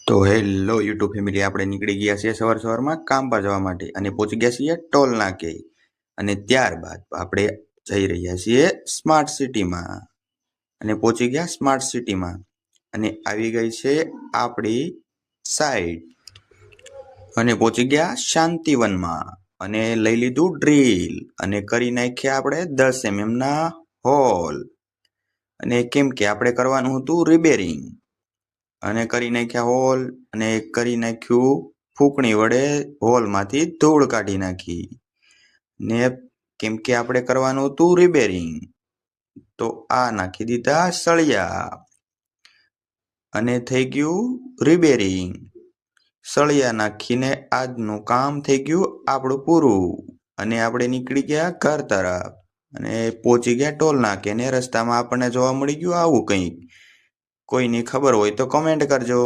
તો hello YouTube family, આપણે નીકળી ગયા છીએ સવારમાં કામ પર જવા માટે અને પહોંચી ગયા છીએ ટોલ નાકે. અને ત્યારબાદ આપણે જઈ રહ્યા છીએ સ્માર્ટ સિટીમાં અને પહોંચી ગયા સ્માર્ટ સિટીમાં અને આવી ગઈ છે આપણી સાઈડ અને પહોંચી ગયા શાંતિવનમાં અને લઈ લીધું ડ્રીલ અને કરી નાખ્યા આપણે 10 mm ના હોલ. અને કેમ કે આપણે કરવાનું હતું રિપેરિંગ અને કરી નાખ્યા હોલ અને કરી નાખ્યું ફૂંકણી વડે હોલમાંથી ધૂળ કાઢી નાખી. ને કેમ કે આપણે કરવાનું હતું રિપેરિંગ, તો આ નાખી દીધા સળિયા અને થઈ ગયું રિપેરિંગ. સળિયા નાખીને આજનું કામ થઈ ગયું આપણું પૂરું અને આપણે નીકળી ગયા ઘર તરફ અને પહોંચી ગયા ટોલ નાકે. ને રસ્તામાં આપણને જોવા મળી ગયું આવું કંઈક. કોઈની ખબર હોય તો કમેન્ટ કરજો.